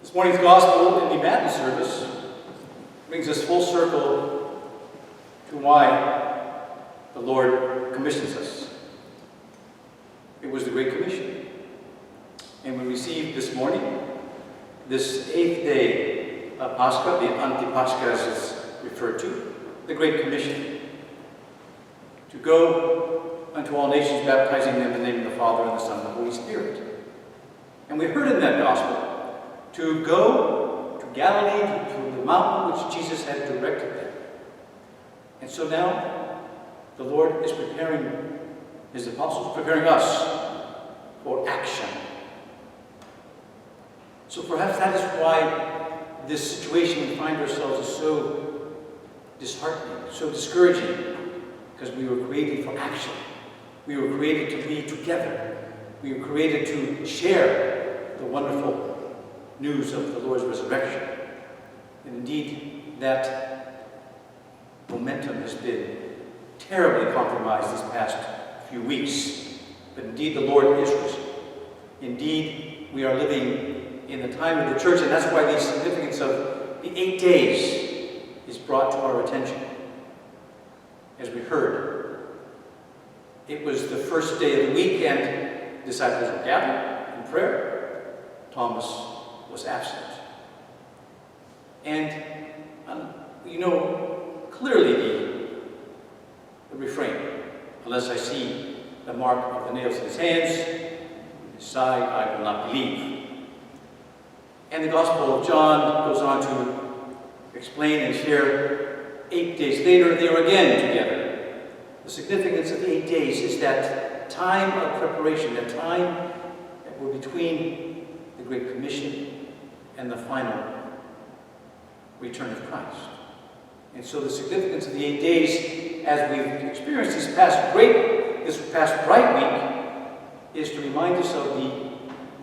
This morning's gospel in the Matin service brings us full circle to why the Lord commissions us. It was the Great Commission. And we received this morning, this 8th day of Pascha, the Antipascha as it's referred to, the Great Commission, to go unto all nations, baptizing them in the name of the Father, and the Son, and the Holy Spirit. And we heard in that gospel to go to Galilee, to the mountain which Jesus had directed them. And so now the Lord is preparing his apostles, preparing us for action. So perhaps that is why this situation we find ourselves is so disheartening, so discouraging, because we were created for action. We were created to be together. We were created to share the wonderful news of the Lord's resurrection. And indeed, that momentum has been terribly compromised these past few weeks. But indeed, the Lord is risen. Indeed, we are living in the time of the church, and that's why the significance of the 8 days is brought to our attention. As we heard, it was the first day of the week, and disciples were gathered in prayer. Thomas was absent. And you know clearly the refrain, unless I see the mark of the nails in his hands, in his side, I will not believe. And the Gospel of John goes on to explain and share 8 days later they were again together. The significance of 8 days is that time of preparation, that time that were between the Great Commission and the final return of Christ. And so the significance of the 8 days, as we've experienced this past bright week, is to remind us of the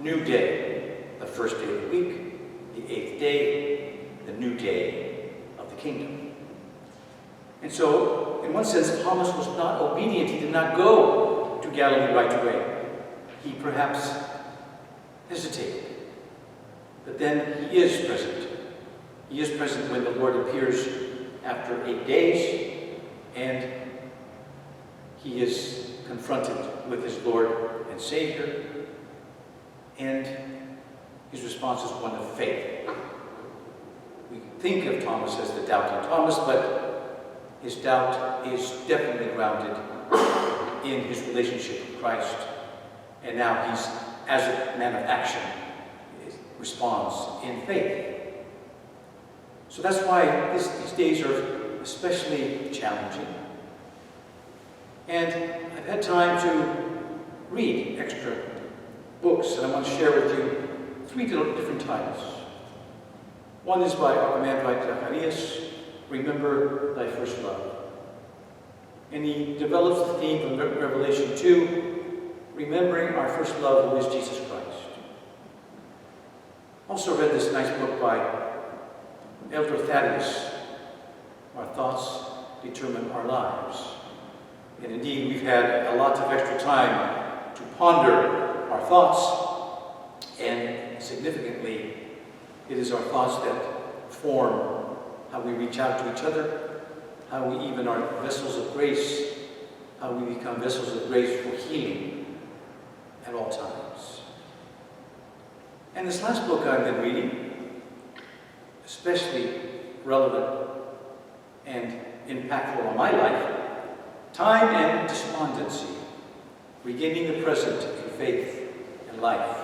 new day, the first day of the week, the 8th day, the new day of the kingdom. And so, in one sense, Thomas was not obedient. He did not go to Galilee right away. He perhaps hesitated. But then he is present. He is present when the Lord appears after 8 days, and he is confronted with his Lord and Savior, and his response is one of faith. We think of Thomas as the doubting Thomas, but his doubt is definitely grounded in his relationship with Christ, and now he's, as a man of action, responds in faith. So that's why these days are especially challenging. And I've had time to read extra books, and I want to share with you 3 different titles. One is by Archimandrite Zacharias, Remember Thy First Love. And he develops the theme from Revelation 2, remembering our first love, who is Jesus Christ. Also read this nice book by Elder Thaddeus, Our Thoughts Determine Our Lives. And indeed, we've had a lot of extra time to ponder our thoughts, and significantly, it is our thoughts that form how we reach out to each other, how we even are vessels of grace, how we become vessels of grace for healing at all times. And this last book I've been reading, especially relevant and impactful on my life, Time and Despondency, Regaining the Present in Faith and Life.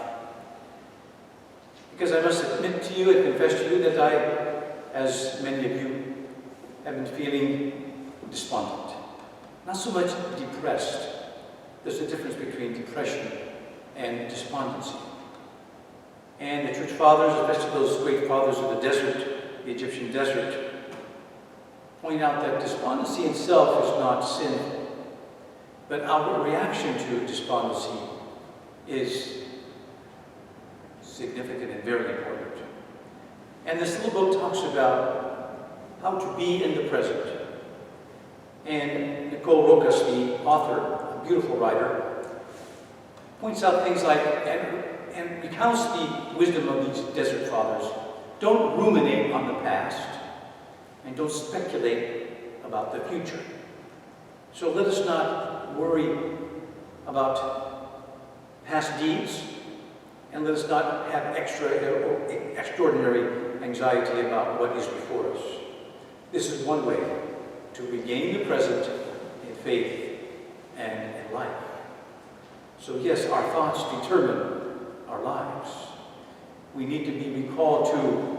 Because I must admit to you and confess to you that I, as many of you, have been feeling despondent. Not so much depressed. There's a difference between depression and despondency. And the church fathers, especially those great fathers of the desert, the Egyptian desert, point out that despondency itself is not sinful, but our reaction to despondency is significant and very important. And this little book talks about how to be in the present. And Nicole Rokas, the author, a beautiful writer, points out things like and recounts the wisdom of these desert fathers. Don't ruminate on the past, and don't speculate about the future. So let us not worry about past deeds, and let us not have extraordinary anxiety about what is before us. This is one way to regain the present in faith and in life. So yes, our thoughts determine our lives. We need to be recalled to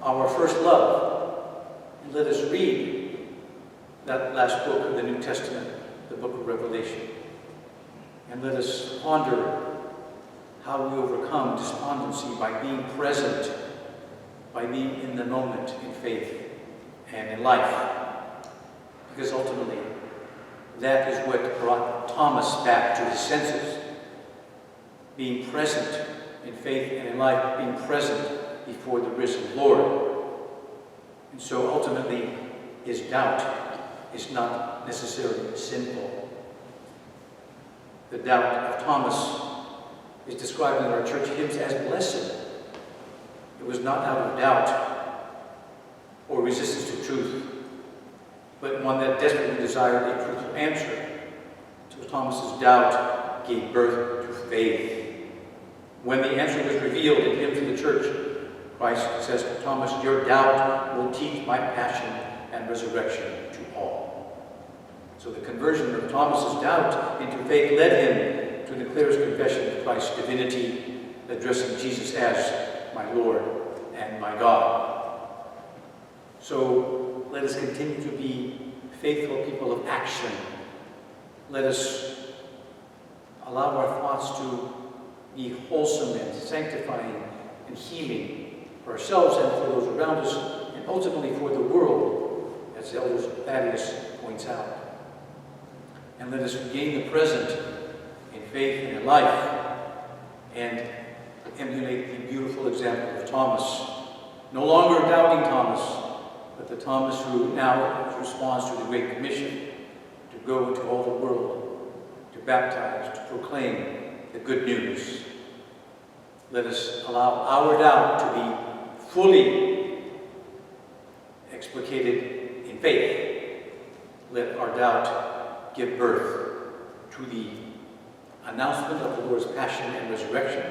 our first love. And let us read that last book of the New Testament, the book of Revelation. And let us ponder how we overcome despondency by being present, by being in the moment in faith and in life. Because ultimately, that is what brought Thomas back to his senses. Being present in faith and in life, being present before the risen Lord. And so ultimately, his doubt is not necessarily sinful. The doubt of Thomas is described in our church hymns as blessed. It was not out of doubt or resistance to truth, but one that desperately desired a truthful answer. So Thomas's doubt gave birth to faith. When the answer was revealed in him to the church, Christ says to Thomas, "Your doubt will teach my passion and resurrection to all." So the conversion of Thomas's doubt into faith led him to declare his confession of Christ's divinity, addressing Jesus as my Lord and my God. So let us continue to be faithful people of action. Let us allow our thoughts to be wholesome and sanctifying and healing for ourselves and for those around us, and ultimately for the world, as Elder Thaddeus points out. And let us regain the present in faith and in life, and emulate the beautiful example of Thomas. No longer doubting Thomas, but the Thomas who now responds to the Great Commission to go into all the world, to baptize, to proclaim the good news. Let us allow our doubt to be fully explicated in faith. Let our doubt give birth to the announcement of the Lord's passion and resurrection,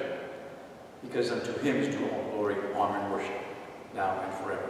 because unto him is due all glory, honor, and worship, now and forever.